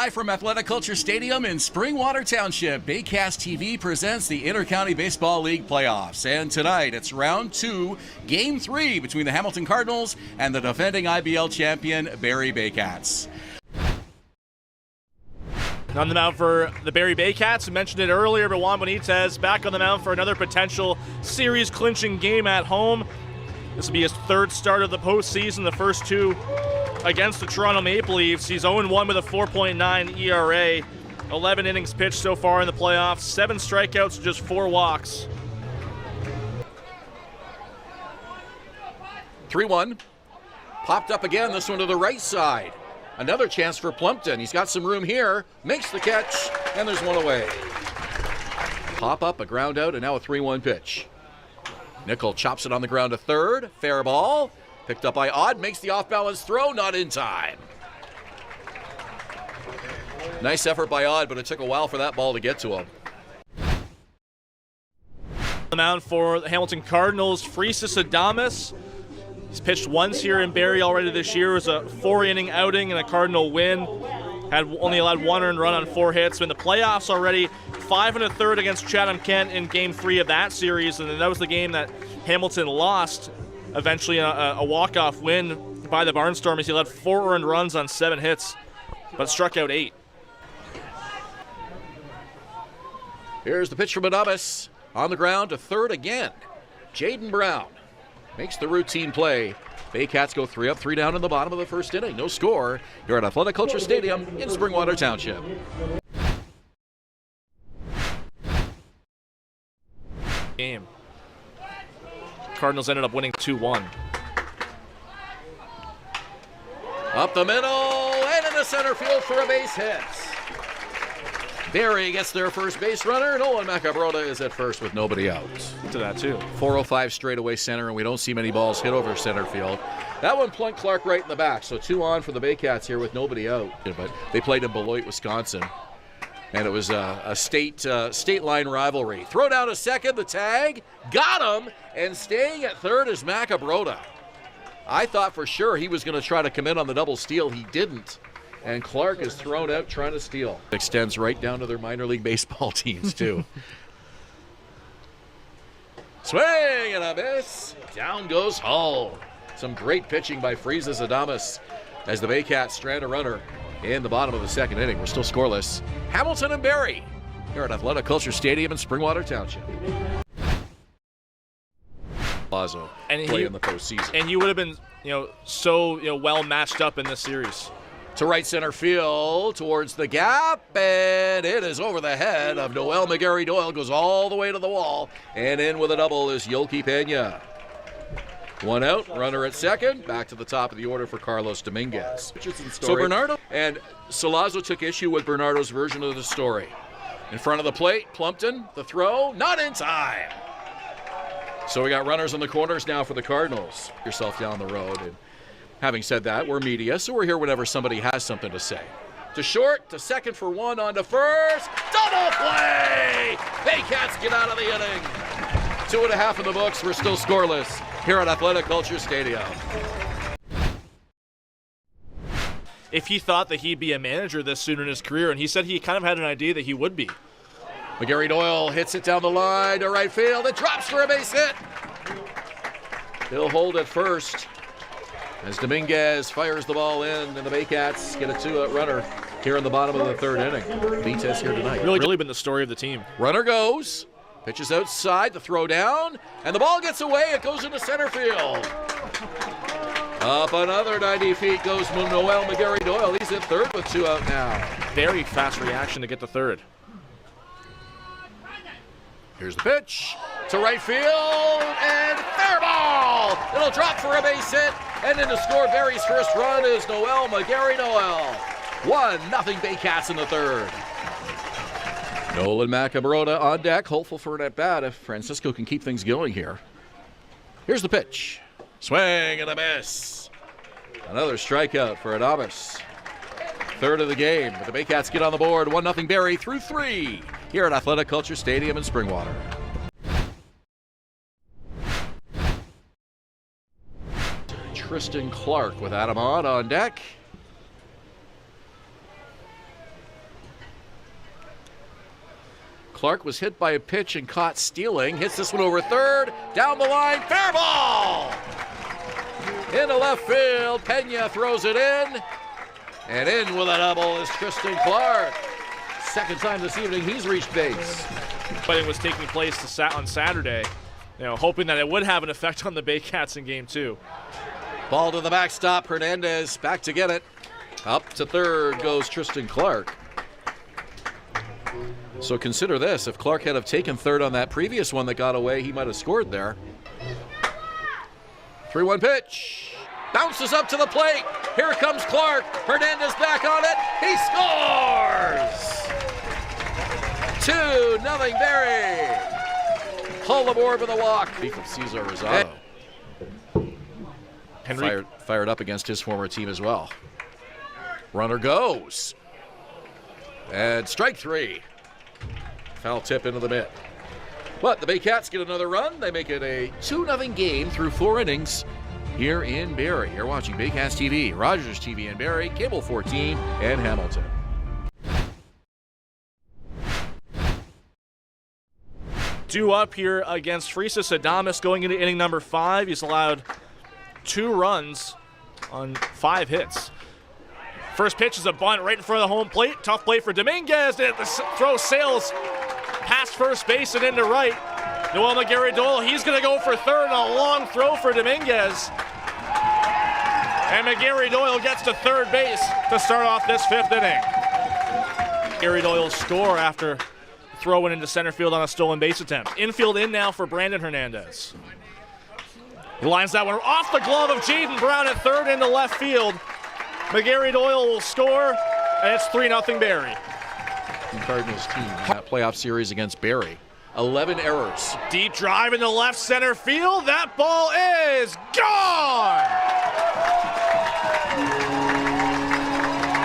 Live from Athletic Kulture Stadium in Springwater Township, BaycatsTV presents the Intercounty Baseball League playoffs. And tonight, it's round 2, game 3 between the Hamilton Cardinals and the defending IBL champion, Barrie Baycats. On the mound for the Barrie Baycats, we mentioned it earlier, but Juan Benítez back on the mound for another potential series-clinching game at home. This will be his third start of the postseason, the first two against the Toronto Maple Leafs. He's 0-1 with a 4.9 ERA, 11 innings pitched so far in the playoffs, 7 strikeouts, just 4 walks. 3-1, popped up again, this one to the right side. Another chance for Plumpton. He's got some room here, makes the catch, and there's one away. Pop up, a ground out, and now a 3-1 pitch. Nickel chops it on the ground to third, fair ball. Picked up by Odd, makes the off-balance throw, not in time. Nice effort by Odd, but it took a while for that ball to get to him. The mound for the Hamilton Cardinals, Adames. He's pitched once here in Barrie already this year. It was a 4-inning outing and a Cardinal win. Had only allowed 1 earned run on 4 hits. In the playoffs already, 5 1/3 against Chatham-Kent in Game 3 of that series, and then that was the game that Hamilton lost. Eventually a walk-off win by the Barnstormers. He led 4 earned runs on 7 hits, but struck out 8. Here's the pitch from Adames. On the ground to third again. Jaden Brown makes the routine play. Baycats go 3 up, 3 down in the bottom of the first inning. No score here at Athletic Kulture Stadium in Springwater Township. Game. Cardinals ended up winning 2-1. Up the middle and into center field for a base hit. Barrie gets their first base runner. Noel McGarry is at first with nobody out. To that too. 405 straightaway center, and we don't see many balls hit over center field. That one plunked Clark right in the back, so 2 on for the Baycats here with nobody out. But they played in Beloit, Wisconsin, and it was a state line rivalry. Throw down to second, the tag, got him, and staying at third is McGarry. I thought for sure he was going to try to come in on the double steal. He didn't. And Clark is thrown out trying to steal. Extends right down to their minor league baseball teams, too. Swing and a miss. Down goes Hull. Some great pitching by Adames as the Baycats strand a runner in the bottom of the second inning. We're still scoreless. Hamilton and Barrie here at Athletic Kulture Stadium in Springwater Township. Lazo play in the postseason. And he would have been, so well matched up in this series. To right center field, towards the gap, and it is over the head of Noel McGarry Doyle, goes all the way to the wall, and in with a double is Yoki Pena. 1 out, runner at second, back to the top of the order for Carlos Dominguez. So Bernardo and Salazzo took issue with Bernardo's version of the story. In front of the plate, Plumpton, the throw, not in time. So we got runners on the corners now for the Cardinals. Yourself down the road. And having said that, we're media, so we're here whenever somebody has something to say. To short, to second for 1, on to first. Double play! Baycats get out of the inning. 2.5 in the books. We're still scoreless here at Athletic Kulture Stadium. If he thought that he'd be a manager this soon in his career, and he said he kind of had an idea that he would be. McGarry Doyle hits it down the line to right field. It drops for a base hit. He'll hold it first as Dominguez fires the ball in, and the Baycats get a 2-out runner here in the bottom of the third inning. Benítez here tonight. Really been the story of the team. Runner goes, pitches outside, the throw down, and the ball gets away. It goes into center field. Up another 90 feet goes Noel McGarry Doyle. He's at third with 2 out now. Very fast reaction to get to third. Here's the pitch to right field, and fair ball! It'll drop for a base hit, and in to score Barrie's first run is Noel McGarry Doyle. 1-0 Baycats in the third. Nolan McGarry on deck, hopeful for an at-bat if Francisco can keep things going here. Here's the pitch. Swing and a miss. Another strikeout for Adames. Third of the game, but the Baycats get on the board. 1-0 Barrie through 3 here at Athletic Kulture Stadium in Springwater. Tristan Clark with Adam on deck. Clark was hit by a pitch and caught stealing. Hits this one over third. Down the line. Fair ball! Into left field. Pena throws it in. And in with a double is Tristan Clark. Second time this evening he's reached base. But it was taking place on Saturday, hoping that it would have an effect on the Baycats in game 2. Ball to the backstop. Hernandez back to get it. Up to third goes Tristan Clark. So consider this. If Clark had have taken third on that previous one that got away, he might have scored there. 3-1 pitch. Bounces up to the plate. Here comes Clark. Hernandez back on it. He scores! 2-0 Barrie. Hull aboard with a walk. Beef of Cesar Rosado. Henry fired up against his former team as well. Runner goes. And strike 3. Foul tip into the mitt. But the Baycats get another run. They make it a 2-0 game through 4 innings here in Barrie. You're watching BaycatsTV, Rogers TV in Barrie, Cable 14, and Hamilton. Due up here against Freesis Adamas going into inning number 5. He's allowed 2 runs on 5 hits. First pitch is a bunt right in front of the home plate. Tough play for Dominguez. The throw sails past first base and into right. Noel McGarry Doyle, he's going to go for third. A long throw for Dominguez. And McGarry Doyle gets to third base to start off this 5th inning. McGarry Doyle's score after throwing into center field on a stolen base attempt. Infield in now for Brandon Hernandez. He lines that one off the glove of Jaden Brown at third into left field. McGarry Doyle will score, and it's 3-0 Barrie. Cardinals team in that playoff series against Barrie. 11 errors. Deep drive into left center field. That ball is gone!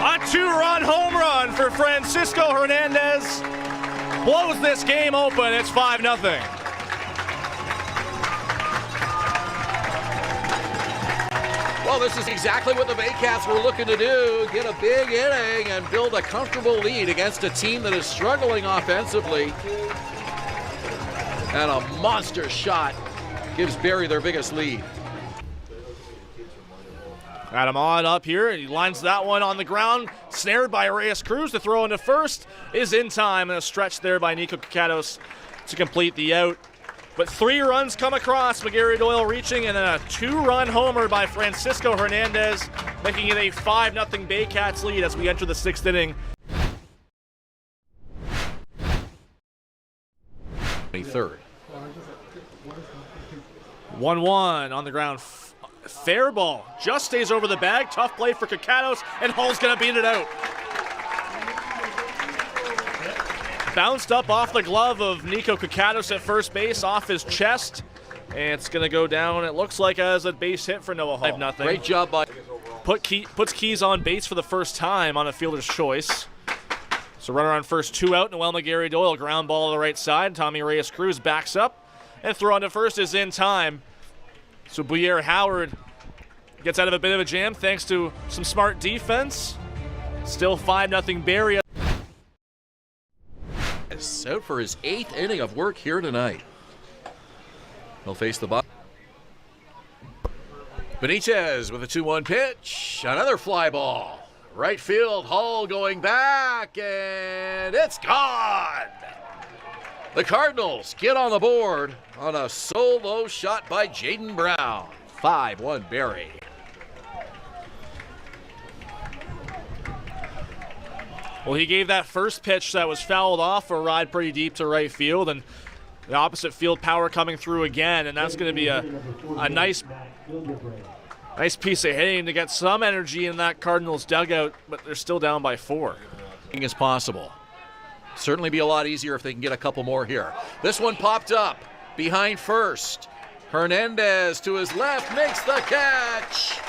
A 2-run home run for Francisco Hernandez. Blows this game open. It's 5-0. Well, this is exactly what the Baycats were looking to do. Get a big inning and build a comfortable lead against a team that is struggling offensively. And a monster shot gives Barrie their biggest lead. Adam Odd up here. He lines that one on the ground. Snared by Reyes Cruz. The throw into first is in time. And a stretch there by Nico Kakatos to complete the out. But 3 runs come across. McGarry Doyle reaching, and then a 2-run homer by Francisco Hernandez, making it a 5-0 Baycats lead as we enter the 6th inning. 23rd. 1-1 on the ground. Fair ball. Just stays over the bag. Tough play for Kakatos, and Hull's going to beat it out. Bounced up off the glove of Nico Kakatos at first base, off his chest. And it's going to go down, it looks like, as a base hit for Noah Hull. 5-0. Great job by... Puts Keys on base for the first time on a fielder's choice. So runner on first, 2 out. Noel McGarry Doyle, ground ball to the right side. Tommy Reyes Cruz backs up. And throw on to first is in time. So Bouyer Howard gets out of a bit of a jam thanks to some smart defense. Still 5-0 Barrie. Out for his 8th inning of work here tonight. He'll face the bottom. Benítez with a 2-1 pitch. Another fly ball. Right field, Hull going back, and it's gone. The Cardinals get on the board on a solo shot by Jaden Brown. 5-1 Barrie. Well, he gave that first pitch that was fouled off a ride pretty deep to right field, and the opposite field power coming through again, and that's going to be a nice piece of hitting to get some energy in that Cardinals dugout, but they're still down by 4. As possible. Certainly be a lot easier if they can get a couple more here. This one popped up behind first. Hernandez to his left makes the catch.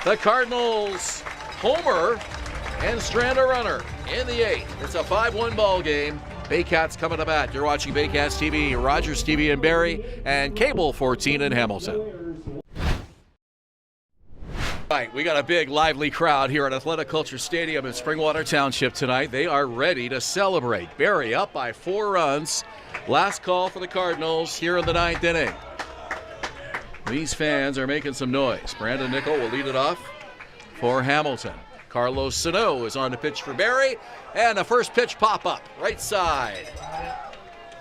The Cardinals homer and strand a runner in the 8th. It's a 5-1 ball game. Baycats coming to bat. You're watching BaycatsTV, Rogers TV in Barrie, and Cable 14 in Hamilton. Right, we got a big, lively crowd here at Athletic Kulture Stadium in Springwater Township tonight. They are ready to celebrate. Barrie up by 4 runs. Last call for the Cardinals here in the 9th inning. These fans are making some noise. Brandon Nickel will lead it off for Hamilton. Carlos Sano is on the pitch for Barrie, and a first pitch pop-up, right side.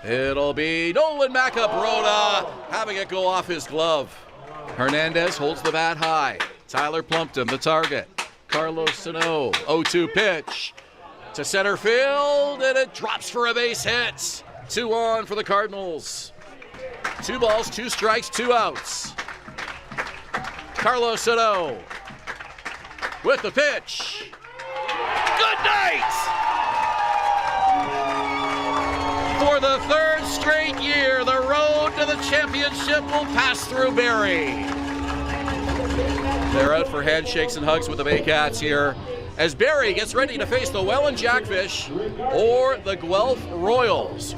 It'll be Nolan Macabrota having it go off his glove. Hernandez holds the bat high. Tyler Plumpton, the target. Carlos Sano, 0-2 pitch to center field, and it drops for a base hit. 2 on for the Cardinals. 2 balls, 2 strikes, 2 outs. Carlos Sano with the pitch. Good night! For the 3rd straight year, the road to the championship will pass through Barrie. They're out for handshakes and hugs with the Baycats here as Barrie gets ready to face the Welland Jackfish or the Guelph Royals.